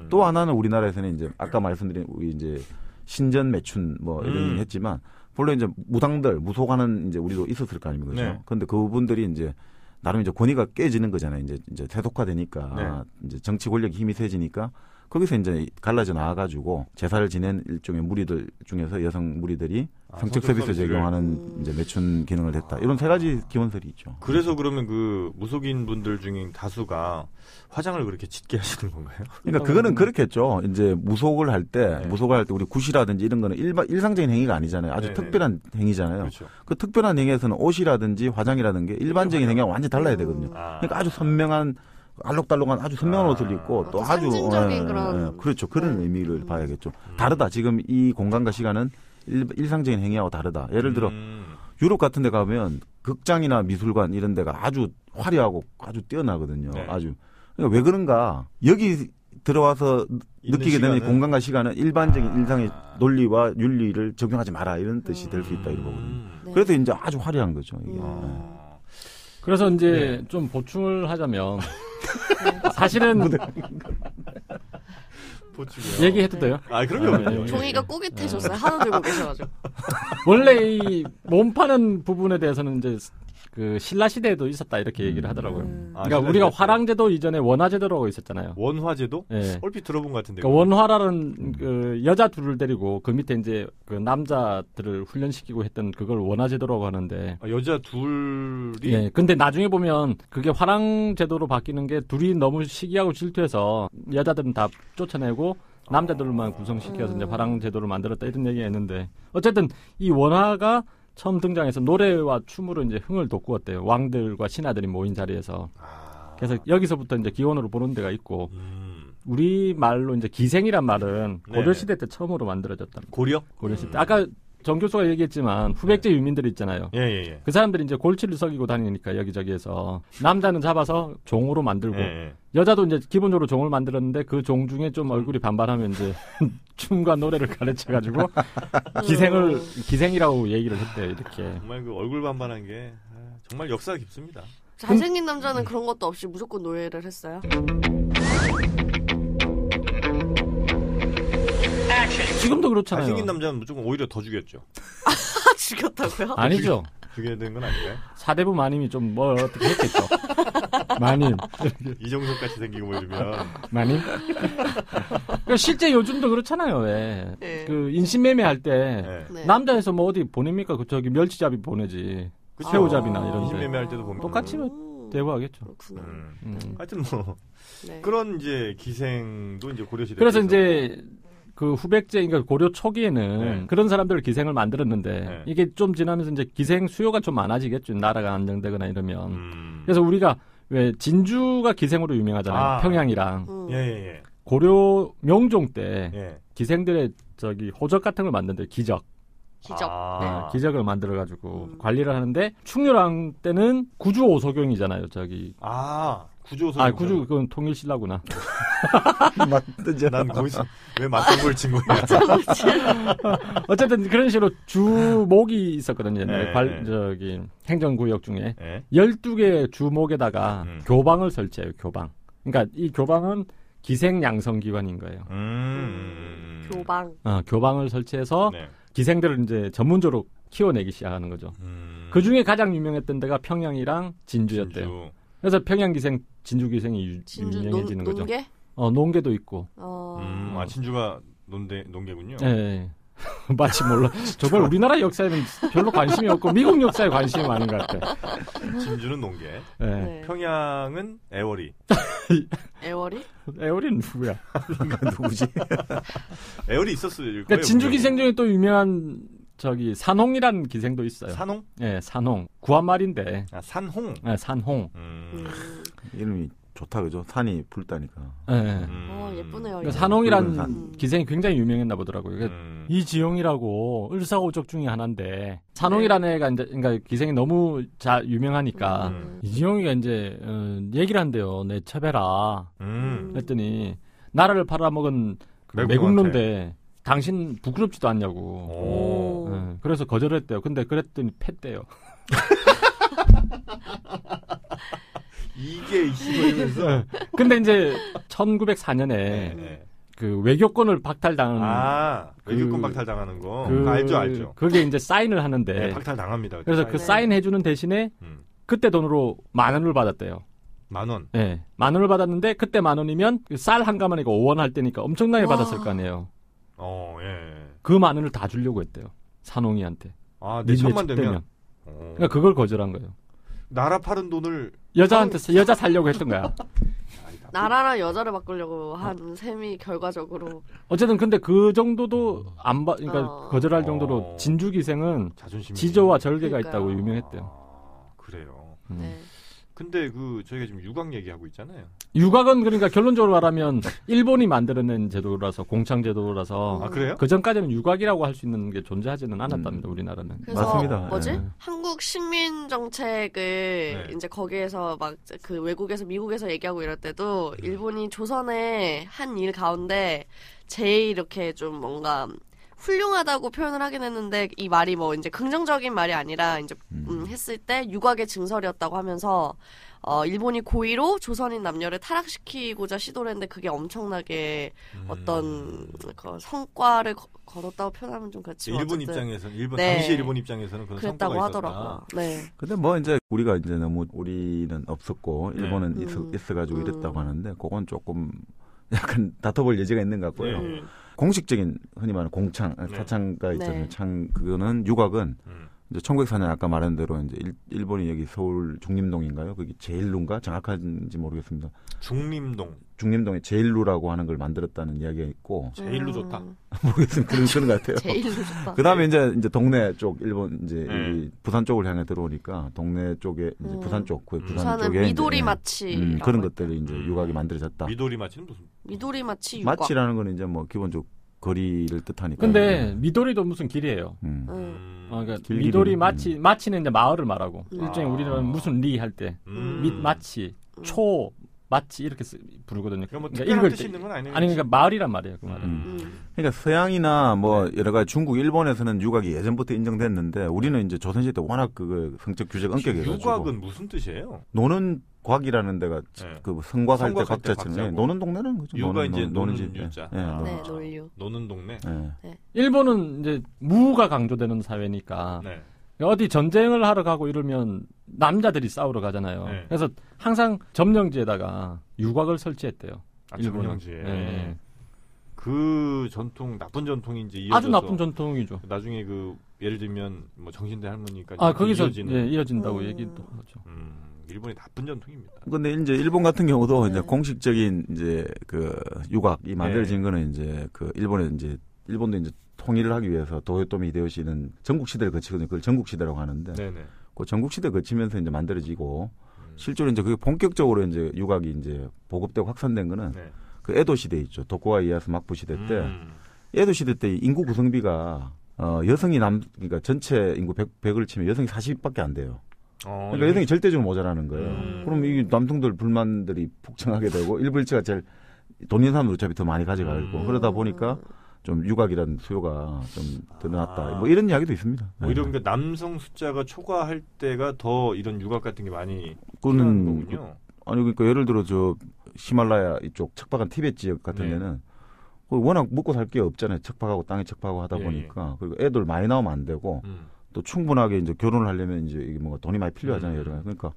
또 하나는 우리나라에서는 이제 아까 말씀드린 우리 이제 신전 매춘 뭐 이런 했지만. 물론 이제 무당들, 무속하는 이제 우리도 있었을 거 아닙니까? 그렇죠? 근데 그분들이 이제 나름 이제 권위가 깨지는 거잖아요. 이제 세속화되니까 이제 정치 권력이 힘이 세지니까 거기서 이제 갈라져 나와가지고 제사를 지낸 일종의 무리들 중에서 여성 무리들이 성적 서비스 제공하는 이제 매춘 기능을 했다. 이런 세 가지 기원설이 있죠. 그래서 그러면 그 무속인 분들 중에 다수가 화장을 그렇게 짙게 하시는 건가요? 그러니까 그거는 그렇겠죠. 이제 무속을 할 때 우리 굿이라든지 이런 거는 일상적인 행위가 아니잖아요. 아주 특별한 행위잖아요. 그렇죠. 그 특별한 행위에서는 옷이라든지 화장이라는 게 일반적인 행위와 완전히 달라야 되거든요. 그러니까 아주 선명한 알록달록한 아주 선명한 옷을 입고 또 아주 상징적인 그런 그렇죠. 그런 의미를 봐야겠죠. 다르다. 지금 이 공간과 시간은 일상적인 행위하고 다르다. 예를 들어 유럽 같은 데 가면 극장이나 미술관 이런 데가 아주 화려하고 아주 뛰어나거든요. 네. 아주. 그러니까 왜 그런가? 여기 들어와서 느끼게 되는 공간과 시간은 일반적인 일상의 논리와 윤리를 적용하지 마라 이런 뜻이 될 수 있다 이거 보거든요. 네. 그래서 이제 아주 화려한 거죠. 이게. 그래서 이제 좀 보충을 하자면 사실은 얘기해도 돼요? 아, 그럼요. 종이가 꾸깃해졌어요. 하나 들고 계셔가지고. 원래 이 몸 파는 부분에 대해서는 이제 그 신라 시대에도 있었다 이렇게 얘기를 하더라고요. 그러니까 우리가 화랑제도 이전에 원화제도라고 있었잖아요. 원화제도? 네. 얼핏 들어본 것 같은데. 그러니까 원화라는 그 여자 둘을 데리고 그 밑에 이제 그 남자들을 훈련시키고 했던 그걸 원화제도라고 하는데. 여자 둘이? 예. 근데 나중에 보면 그게 화랑제도로 바뀌는 게 둘이 너무 시기하고 질투해서 여자들은 다 쫓아내고 남자들만 구성시켜서 이제 화랑제도를 만들었다 이런 얘기가 있는데 어쨌든 이 원화가 처음 등장해서 노래와 춤으로 이제 흥을 돋구었대요. 왕들과 신하들이 모인 자리에서. 그래서 여기서부터 이제 기원으로 보는 데가 있고, 우리 말로 이제 기생이란 말은 고려시대 때 처음으로 만들어졌다. 고려시대. 아까 정 교수가 얘기했지만 후백제 유민들 있잖아요. 예. 그 사람들이 이제 골치를 썩이고 다니니까 여기저기에서 남자는 잡아서 종으로 만들고 여자도 이제 기본적으로 종을 만들었는데 그 종 중에 좀 얼굴이 반반하면 이제 춤과 노래를 가르쳐가지고 기생이라고 얘기를 했대요. 이렇게. 정말 그 얼굴 반반한 게 정말 역사가 깊습니다. 잘생긴 남자는 그런 것도 없이 무조건 노래를 했어요. 지금도 그렇잖아요. 잘생긴 남자는 무조건 오히려 더 죽였죠. 죽였다고요? 아니죠. 죽여야 되는 건 아닌가요? 사대부 마님이 좀 뭘 어떻게 했겠죠. 마님. 이정석 같이 생기고 뭐 이러면. 마님? 그러니까 실제 요즘도 그렇잖아요. 왜? 네. 그 인신매매 할 때 남자에서 뭐 어디 보냅니까? 그 저기 멸치잡이 보내지. 그쵸? 새우잡이나 이런 데. 인신매매 할 때도 보면 똑같이 대우하겠죠. 하여튼 뭐 그런 이제 기생도 이제 고려시대. 그래서 이제 그 후백제, 그러니까 고려 초기에는 그런 사람들을 기생을 만들었는데 이게 좀 지나면서 이제 기생 수요가 좀 많아지겠죠. 나라가 안정되거나 이러면. 그래서 우리가 왜 진주가 기생으로 유명하잖아요. 평양이랑. 예. 고려 명종 때 기생들의 저기 호적 같은 걸 만드는데 기적. 기적을 만들어가지고 관리를 하는데 충렬왕 때는 구주오소경이잖아요. 저기. 구주오소경. 구주 그건 통일신라구나. 맞든지. 난 거기서 왜 맞던 걸 친 거야. 어쨌든 그런 식으로 주목이 있었거든요. 저기 행정구역 중에 12개 주목에다가 교방을 설치해요. 교방. 그러니까 이 교방은 기생 양성기관인 거예요. 교방. 교방을 설치해서 기생들을 이제 전문적으로 키워내기 시작하는 거죠. 그 중에 가장 유명했던 데가 평양이랑 진주였대요. 그래서 평양기생, 진주기생이 유명해지는 거죠. 논계? 논계도 있고. 진주가 논계군요. 네. 마치 몰라. 정말 우리나라 역사에는 별로 관심이 없고 미국 역사에 관심이 많은 것 같아. 진주는 논계. 평양은 애월이. 애월이? 애월이는 누구야? 누구지? 애월이 있었을 거예요. 그러니까 진주기생 중에 또 유명한 저기 산홍이라는 기생도 있어요. 산홍? 네, 산홍. 구한말인데. 산홍? 네, 산홍. 이름이 좋다 그죠? 산이 붉다니까. 네. 예쁘네요. 그러니까 산홍이란 기생이 굉장히 유명했나 보더라고요. 그러니까 이지용이라고 을사오적 중에 하나인데 산홍이라는 애가 이제 그러니까 기생이 너무 유명하니까 이지용이가 이제 얘기를 한대요. 내 쳐배라. 그랬더니 나라를 팔아먹은 매국노인데 당신 부끄럽지도 않냐고. 그래서 거절했대요. 근데 그랬더니 팼대요. 이게 이시면서. 근데 이제 1904년에 그 외교권을 박탈당하는. 외교권 박탈당하는 거. 알죠. 그게 이제 사인을 하는데. 박탈당합니다. 그래서 그 사인해주는 대신에 그때 돈으로 10,000원을 받았대요. 10,000원? 네. 10,000원을 받았는데 그때 10,000원이면 쌀 한 가마니까 5원 할 때니까 엄청나게 받았을 거 아니에요. 그 10,000원을 다 주려고 했대요. 산홍이한테. 내 천만 되면. 그러니까 그걸 거절한 거예요. 나라 파는 돈을 여자 살려고 했던 거야. 나라랑 여자를 바꾸려고 한 셈이 결과적으로. 어쨌든 근데 그 정도도 그러니까 거절할 정도로 진주기생은 지조와 절개가 있다고 유명했대요. 그래요. 네. 근데 저희가 지금 유곽 얘기하고 있잖아요. 유곽은 그러니까 결론적으로 말하면 일본이 만들어낸 제도라서 공창 제도라서. 아 그래요? 그 전까지는 유곽이라고 할 수 있는 게 존재하지는 않았답니다. 우리나라는. 그래서 맞습니다. 뭐지? 네. 한국 식민 정책을 이제 거기에서 막 그 외국에서 미국에서 얘기하고 이럴 때도 일본이 조선에 한 일 가운데 제일 이렇게 좀 뭔가 훌륭하다고 표현을 하긴 했는데 이 말이 뭐 이제 긍정적인 말이 아니라 이제 했을 때 유곽의 증설이었다고 하면서 일본이 고의로 조선인 남녀를 타락시키고자 시도를 했는데 그게 엄청나게 어떤 그 성과를 거뒀다고 표현하면 좀 그렇지만 일본 입장에서는 당시 일본 입장에서는 그런 그랬다고 성과가 하더라고요. 네. 근데 뭐 이제 우리가 이제 너무 우리는 없었고 일본은 있어가지고 이랬다고 하는데 그건 조금 약간 다퉈볼 여지가 있는 것 같고요. 공식적인 흔히 말하는 공창, 사창가 있잖아요. 그거는 유곽은 이제 1904년 아까 말한 대로 이제 일본이 여기 서울 중림동인가요? 거기 제일루인가 정확한지 모르겠습니다. 중림동에 제일루라고 하는 걸 만들었다는 이야기가 있고. 제일루 좋다. 모르겠습니다. 그런 것 같아요. 제일루 좋다. 그다음에 이제 동네 쪽 일본 이제 부산 쪽을 향해 들어오니까 동네 쪽에 이제 부산 쪽 부산 쪽에 미도리 마치 그런 것들이 이제 유곽이 만들어졌다. 미도리 마치는 무슨? 미도리 마치 유곽. 마치라는 거는 이제 뭐 기본적으로 거리를 뜻하니까. 근데 미도리도 무슨 길이에요. 그러니까 미도리 마치는 이제 마을을 말하고 일종의 우리는 무슨 리 할 때 마치 초 마치 이렇게 부르거든요. 그러니까 읽을 뜻이 있는 건 아니에요. 아니 그러니까 마을이란 말이에요. 그 말은. 그러니까 서양이나 뭐 여러 가지 중국, 일본에서는 유곽이 예전부터 인정됐는데 우리는 이제 조선시대 때 워낙 그 성적 규제가 엄격해가지고. 유곽은 무슨 뜻이에요? 노는 곽이라는 데가 그 성곽할 때 곽자처럼 노는 동네라는 거죠. 유가 이제 노는 집. 유자. 놀유. 노는 동네. 일본은 이제 무가 강조되는 사회니까 어디 전쟁을 하러 가고 이러면 남자들이 싸우러 가잖아요. 그래서 항상 점령지에다가 유곽을 설치했대요. 점령지에. 그 전통 나쁜 전통인지 이어져서 아주 나쁜 전통이죠. 나중에 예를 들면 뭐 정신대 할머니까지 거기서 이어진다고 얘기도 하죠. 일본이 나쁜 전통입니다. 근데 이제 일본 같은 경우도 이제 공식적인 이제 그 유곽이 만들어진 거는 이제 그 일본도 이제 통일을 하기 위해서 도요토미 히데요시는 전국 시대를 거치거든요. 그걸 전국 시대라고 하는데 그 전국 시대 거치면서 이제 만들어지고 실제로 이제 그게 본격적으로 이제 유곽이 이제 보급되고 확산된 거는 그 에도 시대 있죠. 도쿠가 이에야스 막부 시대 때 에도 시대 때 인구 구성비가 여성이 그러니까 전체 인구 100을 치면 여성이 40밖에 안 돼요. 그러니까 여성이 절대적으로 모자라는 거예요. 그럼 이 남성들 불만들이 폭증하게 되고 일부 일체가 제일 돈 있는 사람들 어차피 더 많이 가져가고 그러다 보니까 좀 유곽이라는 수요가 좀 늘어났다. 뭐 이런 이야기도 있습니다. 오히려 그러니까 남성 숫자가 초과할 때가 더 이런 유곽 같은 게 많이 필요한 거군요. 아니 그러니까 예를 들어 저 히말라야 이쪽 척박한 티베트 지역 같은 데는 워낙 먹고 살 게 없잖아요. 척박하고 땅에 척박하고 하다 보니까 그리고 애들 많이 나오면 안 되고 또 충분하게 이제 결혼을 하려면 이제 이게 뭔가 돈이 많이 필요하잖아요. 그러니까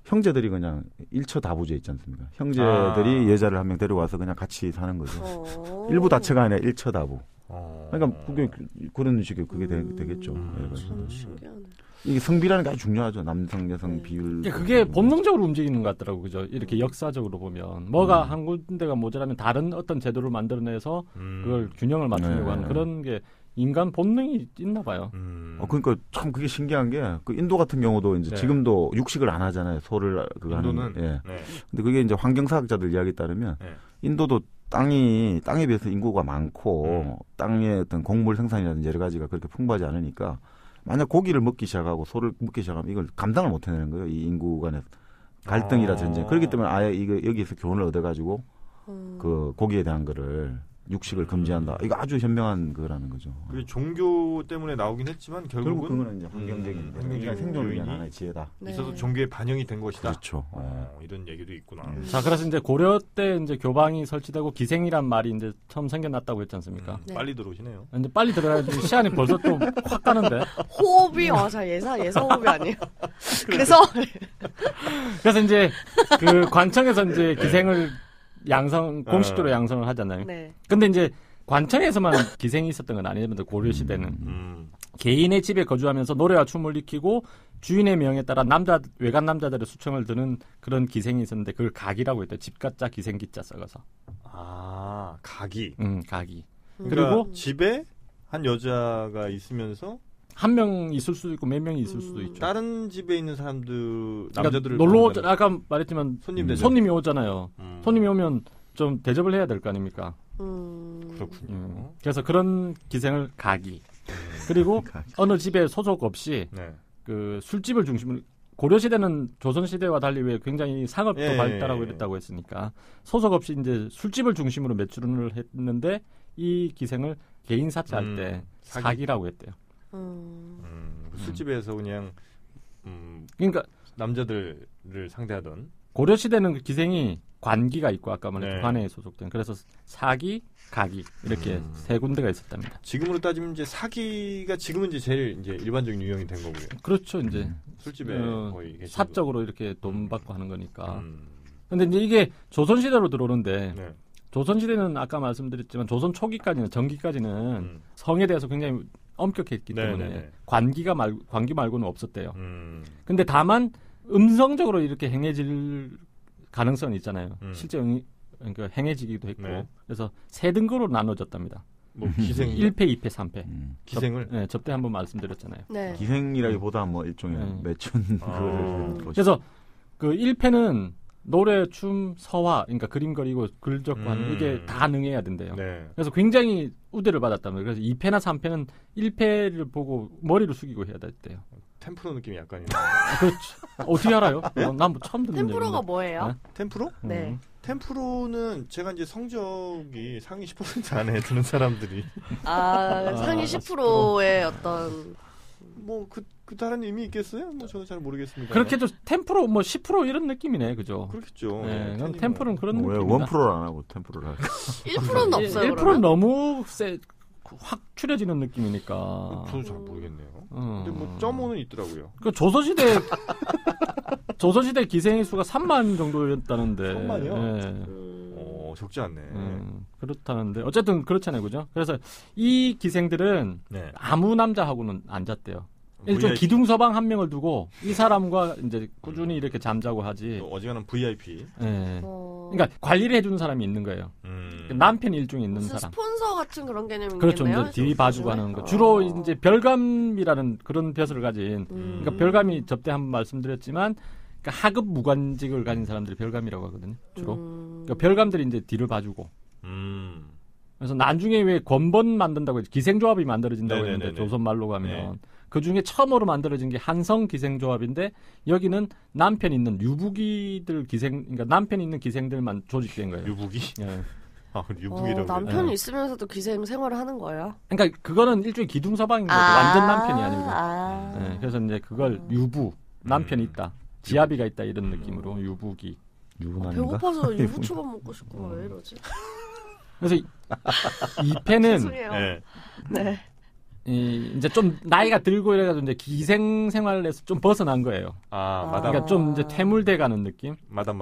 형제들이 그냥 일처다부제 있지 않습니까? 형제들이 여자를 한 명 데려와서 그냥 같이 사는 거죠. 일부 다처가 아니라 일처다부. 그러니까 그게 그런 식의 그게 되겠죠. 신기하네. 이게 성비라는 게 아주 중요하죠. 남성 여성 비율. 그게 본능적으로 움직이는 것 같더라고 그죠. 이렇게 역사적으로 보면 뭐가 한 군데가 모자라면 다른 어떤 제도를 만들어내서 그걸 균형을 맞추려고 하는 그런 게 인간 본능이 있나 봐요. 그러니까 참 그게 신기한 게 그 인도 같은 경우도 이제 지금도 육식을 안 하잖아요. 소를 인도는. 근데 그게 이제 환경사학자들 이야기에 따르면 인도도 땅에 비해서 인구가 많고 땅의 어떤 곡물 생산이라든지 여러 가지가 그렇게 풍부하지 않으니까 만약 고기를 먹기 시작하고 소를 먹기 시작하면 이걸 감당을 못 해내는 거예요. 이 인구 간의 갈등이라든지. 그렇기 때문에 아예 여기에서 교훈을 얻어가지고 그 고기에 대한 거를 육식을 금지한다. 이거 아주 현명한 거라는 거죠. 그게 종교 때문에 나오긴 했지만 결국은 그거는 이제 환경적인 인간 생존을 위한 하나의 지혜다. 있어서 종교에 반영이 된 것이다. 그렇죠. 이런 얘기도 있구나. 자, 그래서 이제 고려 때 이제 교방이 설치되고 기생이란 말이 이제 처음 생겨났다고 했지 않습니까? 빨리 들어오시네요. 이제 빨리 들어야지 시간이 벌써 또 확 가는데. 호흡이 예사 호흡이 아니에요. 그래서 이제 그 관청에서 이제 기생을 공식적으로 양성을 하잖아요. 근데 이제 관청에서만 기생이 있었던 건 아니었는데 고려 시대는 개인의 집에 거주하면서 노래와 춤을 익히고 주인의 명에 따라 외간 남자들의 수청을 드는 그런 기생이 있었는데 그걸 각이라고 했대요. 집가짜 기생기자 써서. 각이. 각이. 그러니까 그리고 집에 한 여자가 있으면서 한 명 있을 수도 있고 몇 명이 있을 수도 있죠. 다른 집에 있는 사람들 남자들을 놀러 아까 말했지만 손님이 오잖아요. 손님이 오면 좀 대접을 해야 될 거 아닙니까? 그렇군요. 그래서 그런 기생을 가기. 그리고 어느 집에 소속 없이 네. 그 술집을 중심으로 고려 시대는 조선 시대와 달리 왜 굉장히 상업도 발달하고 이랬다고 했으니까 소속 없이 이제 술집을 중심으로 매출을 했는데 이 기생을 개인 사채할 때 사기라고 했대요. 술집에서 그냥 그러니까 남자들을 상대하던 고려 시대는 그 기생이 관기가 있고 아까 말했던 관에에 소속된 그래서 사기, 가기 이렇게 세 군데가 있었답니다. 지금으로 따지면 이제 사기가 지금은 이제 제일 이제 일반적인 유형이 된 거고요. 그렇죠, 이제 술집에 거의 사적으로 이렇게 돈 받고 하는 거니까. 근데 이제 이게 조선 시대로 들어오는데 조선 시대는 아까 말씀드렸지만 조선 초기까지는 전기까지는 성에 대해서 굉장히 엄격했기 때문에 관기 말고는 없었대요. 근데 다만 음성적으로 이렇게 행해질 가능성이 있잖아요. 실제 그러니까 행해지기도 했고 그래서 세 등급으로 나눠졌답니다. 뭐 기생 1패, 2패, 3패. 기생을 접대 한번 말씀드렸잖아요. 네. 기생이라기보다 뭐 일종의 매춘 그래서 그 1패는 노래, 춤, 서화, 그러니까 그림 그리고 글 적고 하는 이게 다 능해야 된대요. 그래서 굉장히 우대를 받았답니다. 그래서 2패나 3패는 1패를 보고 머리를 숙이고 해야 됐대요. 템프로 느낌이 약간 있네요. 그렇죠. 어떻게 알아요? 난 뭐 처음 듣는 템프로가 뭐예요? 네? 템프로? 네. 템프로는 제가 이제 성적이 상위 10% 안에 드는 사람들이 상위 10%의 어떤 뭐 그 다른 의미 있겠어요? 뭐 저는 잘 모르겠습니다. 그렇게도 템프로 뭐 10% 이런 느낌이네, 그죠? 그렇겠죠. 네, 템프로는 그런 왜 느낌입니다. 1%를 안 하고 템프로를 할까? 1%는 없어요. 1%는 너무 확 추려지는 느낌이니까. 저도 잘 모르겠네요. 근데 뭐 .5는 있더라고요. 그 조선시대 기생의 수가 3만 정도였다는데. 3만이요? 적지 않네. 그렇다는데 어쨌든 그렇잖아요, 그죠? 그래서 이 기생들은 아무 남자하고는 안 잤대요. 일종 기둥서방 한 명을 두고 이 사람과 이제 꾸준히 이렇게 잠자고 하지. 어지간한 VIP. 그러니까 관리를 해주는 사람이 있는 거예요. 남편이 일종에 있는 사람. 스폰서 같은 그런 개념이겠네요. 그렇죠. 이제 뒤 봐주고 하는 거. 주로 이제 별감이라는 그런 벼슬을 가진. 그러니까 별감이 접대 한번 말씀드렸지만 그러니까 하급 무관직을 가진 사람들이 별감이라고 하거든요. 주로. 그러니까 별감들이 이제 뒤를 봐주고. 그래서 나중에 왜 권번 만든다고 해서 기생조합이 만들어진다고 했는데 조선 말로 가면 그 중에 처음으로 만들어진 게 한성 기생조합인데 여기는 남편 있는 유부기들 그러니까 남편 있는 기생들만 조직된 거예요. 유부기? 예. 유부기라고. 남편이 있으면서도 기생 생활을 하는 거예요? 그러니까 그거는 일종의 기둥서방인 거죠. 완전 남편이 아니고. 네, 그래서 이제 그걸 유부, 남편이 있다, 지아비가 있다 이런 느낌으로 유부기. 배고파서 유부초밥 먹고 싶고 왜 이러지? 그래서 2패는 죄송해요. 네. 이제 좀 나이가 들고 이래가지고 이제 기생 생활에서 좀 벗어난 거예요. 마담. 그러니까 좀 이제 퇴물돼 가는 느낌. 마담.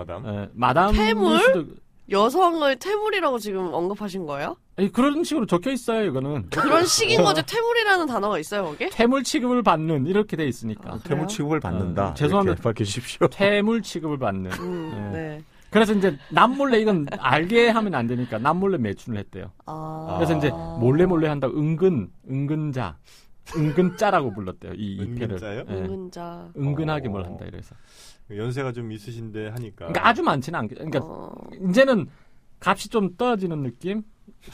마담. 퇴물? 여성을 퇴물이라고 지금 언급하신 거예요? 그런 식으로 적혀 있어요, 이거는. 그런 식인 거죠. 퇴물이라는 단어가 있어요, 거기에? 퇴물 취급을 받는 이렇게 돼 있으니까. 퇴물 취급을 받는다. 죄송합니다. 밝혀주십시오. 퇴물 취급을 받는. 네. 그래서 이제 남몰래 이건 알게 하면 안 되니까 남몰래 매춘을 했대요. 그래서 이제 몰래 한다고 은근자, 은근자라고 불렀대요. 이 패를. 은근자. 은근하게 뭘 한다 이래서. 연세가 좀 있으신데 하니까. 그러니까 아주 많지는 않게. 그러니까 이제는 값이 좀 떨어지는 느낌.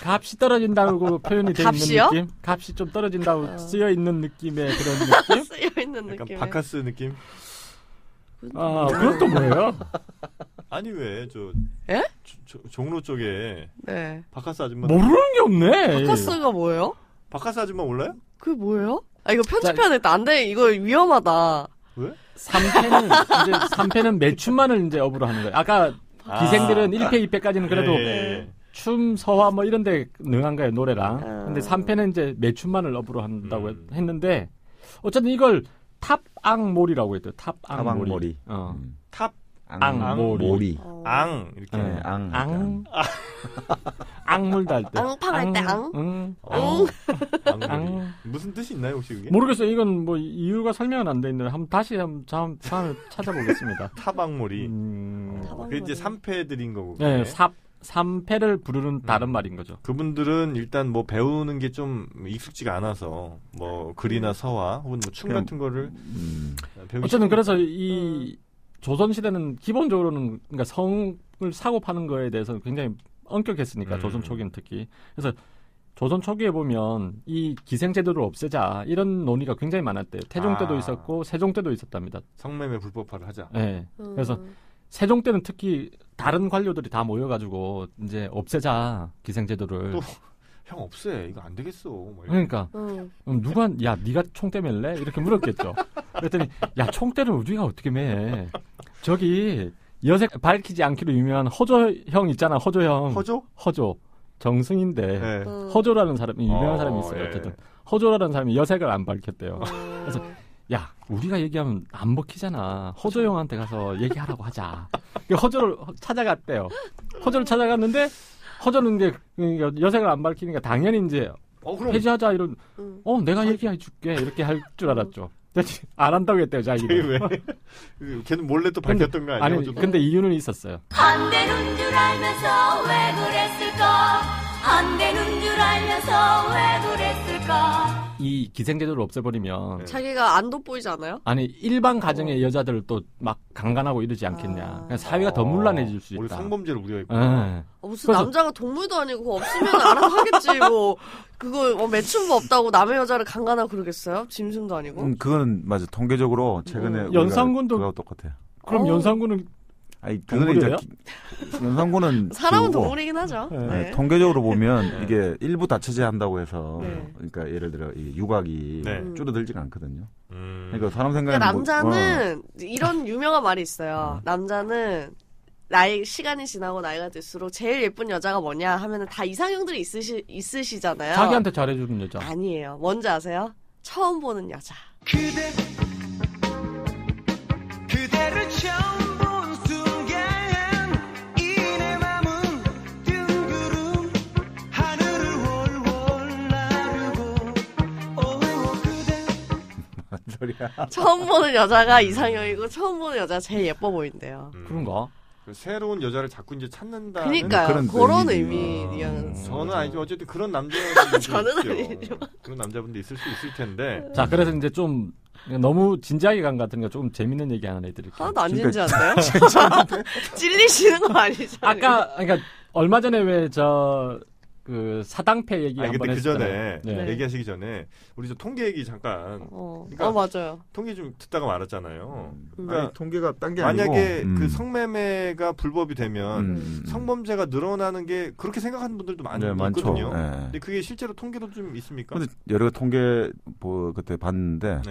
값이 떨어진다고 표현이 되어 있는 느낌. 값이 좀 떨어진다고 쓰여 있는 느낌의 그런 느낌. 쓰여 있는 느낌. 약간 바카스 느낌. 그건 또 뭐예요? 아니 왜 예? 종로 쪽에 바카스 아줌마 모르는 게 없네. 바카스가 뭐예요? 바카스 아줌마 몰라요? 그게 뭐예요? 이거 편집해야 되겠다. 안 돼. 이거 위험하다. 왜? 3패는 매춘만을 이제 업으로 하는 거예요. 아까 기생들은 1패, 2패까지는 그래도 춤, 서화 뭐 이런 데 능한 거예요, 노래랑. 근데 3패는 이제 매춘만을 업으로 한다고 했는데 어쨌든 이걸 탑앙몰이라고 했대요. 탑앙몰이. 탑앙몰이. 앙 이렇게. 앙물 달 때. 앙팡할 때 앙. 무슨 뜻이 있나요, 혹시 그게? 모르겠어요. 이건 뭐 이유가 설명은 안 돼 있는데 다시 한번 찾아보겠습니다. 탑앙몰이. 그게 이제 3패 드린 거고. 네, 삼패를 부르는 다른 말인 거죠. 그분들은 일단 뭐 배우는 게 좀 익숙지가 않아서 뭐 글이나 서화 혹은 뭐 춤 같은 거를 배우기 어쨌든 그래서 이 조선시대는 기본적으로는 그러니까 성을 사고 파는 거에 대해서 굉장히 엄격했으니까 조선 초기는 특히. 그래서 조선 초기에 보면 이 기생제도를 없애자 이런 논의가 굉장히 많았대요. 태종 때도 있었고 세종 때도 있었답니다. 성매매 불법화를 하자. 네. 그래서 세종 때는 특히 다른 관료들이 다 모여가지고 이제 없애자 기생제도를. 또 형 없애 이거 안 되겠어. 뭐 그러니까 누가 야 네가 총대 맬래? 이렇게 물었겠죠. 그랬더니 야 총대를 우리가 어떻게 매? 저기 여색 밝히지 않기로 유명한 허조형 있잖아. 허조형. 허조. 정승인데 네. 허조라는 사람이 유명한 사람이 있어요. 어쨌든 허조라는 사람이 여색을 안 밝혔대요. 그래서 야 우리가 얘기하면 안 먹히잖아. 허조형한테 가서 얘기하라고 하자. 허조를 찾아갔대요. 허조를 찾아갔는데 허조는 이제 여색을 안 밝히니까 당연히 이제 해지하자 이런 내가 얘기해줄게 이렇게 할 줄 알았죠. 안 한다고 했대요 자기는. 왜? 걔는 몰래 또 밝혔던 거 아니야? 아니 근데 이유는 있었어요. 안 되는 줄 알면서 왜 그랬을까? 안 되는 줄 알면서 왜 그랬을까? 이 기생제도를 없애버리면 자기가 안 돋보이지 않아요? 아니 일반 가정의 여자들을 또 막 강간하고 이러지 않겠냐. 그러니까 사회가 더 문란해질 수 있다. 우리 성범죄를 우려했구나. 무슨 그래서, 남자가 동물도 아니고 그거 없으면 알아서 하겠지. 뭐 그거 매춘부 없다고 남의 여자를 강간하고 그러겠어요? 짐승도 아니고. 그거는 맞아. 통계적으로 최근에 연산군도 그거 똑같아요. 그럼 연산군은 아니 그거는 이제 연산군은 사람은 동물이긴 하죠. 네. 통계적으로 보면 이게 일부 다처제한다고 해서 그러니까 예를 들어 이 유곽이 줄어들지가 않거든요. 그러니까 사람 생각에 남자는 이런 유명한 말이 있어요. 남자는 시간이 지나고 나이가 들수록 제일 예쁜 여자가 뭐냐 하면은 다 이상형들이 있으시잖아요. 자기한테 잘해주는 여자. 아니에요. 뭔지 아세요? 처음 보는 여자. 그대를 처음 본 순간 이내 맘은 뜬구름 하늘을 월월 나르고 그대 뭔 소리야? 처음 보는 여자가 이상형이고 처음 보는 여자가 제일 예뻐 보인대요. 그런가? 새로운 여자를 자꾸 이제 찾는다는 그러니까요. 그런 의미는 저는 아니죠. 어쨌든 그런 남자분들 저는 아니죠. 그런 남자분도 있을 수 있을 텐데. 자, 그래서 이제 좀 너무 진지하게 간 것 같으니까 조금 재밌는 얘기 하나 해드릴게요. 하나도 안 진지한데요? 찔리시는 거 아니죠? 아까 그러니까 얼마 전에 왜 그 사당패 얘기 한번 했잖아요. 그 전에 얘기하시기 전에 우리 저 통계 얘기 잠깐. 그러니까 맞아요. 통계 좀 듣다가 말았잖아요. 그러니까 아니, 통계가 딴 게 만약에 아니고 그 성매매가 불법이 되면 성범죄가 늘어나는 게 그렇게 생각하는 분들도 많거든요. 네. 근데 그게 실제로 통계도 좀 있습니까? 근데 여러 통계 그때 봤는데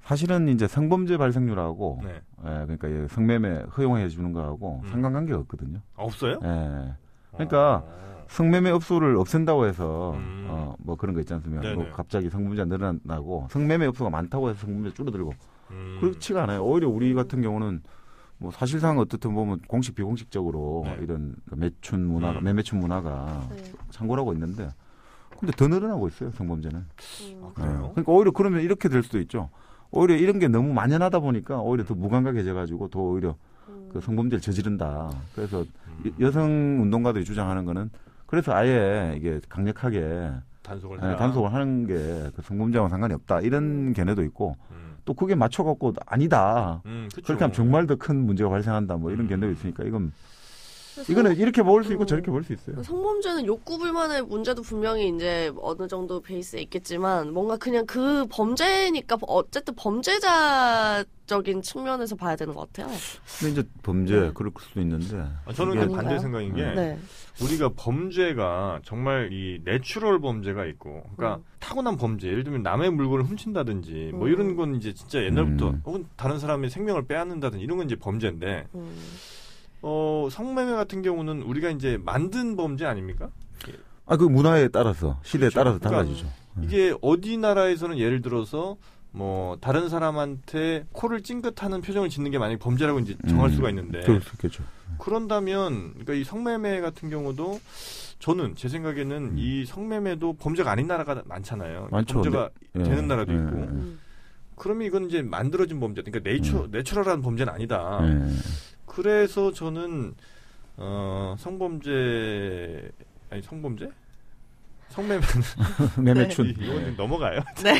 사실은 이제 성범죄 발생률하고 그러니까 성매매 허용해 주는 거하고 상관관계가 없거든요. 없어요? 네. 그러니까 성매매 업소를 없앤다고 해서 뭐 그런 거 있지 않습니까? 뭐 갑자기 성범죄가 늘어나고 성매매 업소가 많다고 해서 성범죄 줄어들고 그렇지가 않아요. 오히려 우리 같은 경우는 뭐 사실상 어떻든 보면 공식 비공식적으로 이런 매춘 문화가 매매춘 문화가 창궐하고 있는데 근데 더 늘어나고 있어요 성범죄는. 그러니까 오히려 그러면 이렇게 될 수도 있죠. 오히려 이런 게 너무 만연하다 보니까 오히려 더 무감각해져가지고 더 오히려 그 성범죄를 저지른다. 그래서 여성 운동가들이 주장하는 거는 그래서 아예 이게 강력하게 단속을 하는 게 그 성범죄와는 상관이 없다. 이런 견해도 있고 또 그게 맞춰갖고 아니다. 그렇게 하면 정말 더 큰 문제가 발생한다. 뭐 이런 견해도 있으니까 이거는 이렇게 볼 수 있고 저렇게 볼 수 있어요. 성범죄는 욕구 불만의 문제도 분명히 이제 어느 정도 베이스에 있겠지만 뭔가 그냥 그 범죄니까 어쨌든 범죄자적인 측면에서 봐야 되는 것 같아요. 근데 이제 범죄 그럴 수도 있는데 저는 반대 생각인 게 우리가 범죄가 정말 이 내추럴 범죄가 있고 그러니까 타고난 범죄 예를 들면 남의 물건을 훔친다든지 뭐 이런 건 이제 진짜 옛날부터 혹은 다른 사람의 생명을 빼앗는다든지 이런 건 이제 범죄인데 성매매 같은 경우는 우리가 이제 만든 범죄 아닙니까? 그 문화에 따라서 시대에 따라서 달라지죠. 이게 어디 나라에서는 예를 들어서 뭐 다른 사람한테 코를 찡긋하는 표정을 짓는 게 만약에 범죄라고 이제 정할 수가 있는데 그럴 수 있겠죠. 그런다면 그러니까 이 성매매 같은 경우도 저는 제 생각에는 이 성매매도 범죄가 아닌 나라가 많잖아요. 많죠. 범죄가 되는 나라도 있고. 그러면 이건 이제 만들어진 범죄. 그러니까 내추럴한 범죄는 아니다. 그래서 저는 성범죄 아니 성범죄? 성매매 매매춘 이건 넘어가요. 네.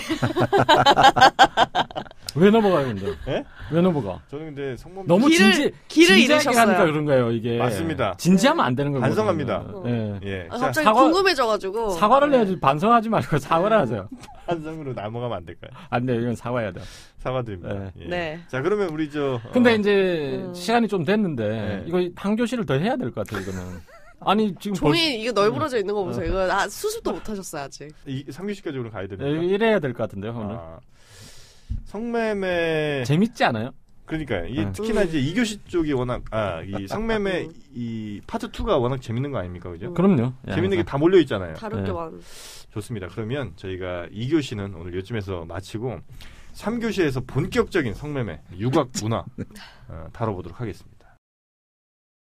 왜 넘어가요, 근데? 네? 왜 넘어가? 저는 근데 성범죄 너무 길을 진지하게 하니까 그런가요, 이게? 맞습니다. 진지하면 안 되는 거예요. 반성합니다. 예. 예. 갑자기 궁금해져가지고 사과를 해야지 반성하지 말고 사과를 하세요. 반성으로 넘어가면 안 될까요? 안 돼요, 이건 사과해야 돼요. 사과드립니다. 네. 예. 네. 자, 그러면 우리 근데 이제 시간이 좀 됐는데 이거 한 교시를 더 해야 될 것 같아요, 이거는. 아니 지금 종이 이거 널브러져 있는 거 보세요. 이거 수습도 못 하셨어요 아직. 3교시까지 오늘 가야 됩니다. 이래야 될 것 같은데요, 오늘. 성매매 재밌지 않아요? 그러니까요. 이게 특히나 이제 2교시 쪽이 워낙 이 성매매 이 파트 2가 워낙 재밌는 거 아닙니까, 그죠? 그럼요. 재밌는 게 다 몰려 있잖아요. 다룰 게 많. 좋습니다. 그러면 저희가 2교시는 오늘 요쯤에서 마치고 3교시에서 본격적인 성매매, 육아 문화 다뤄보도록 하겠습니다.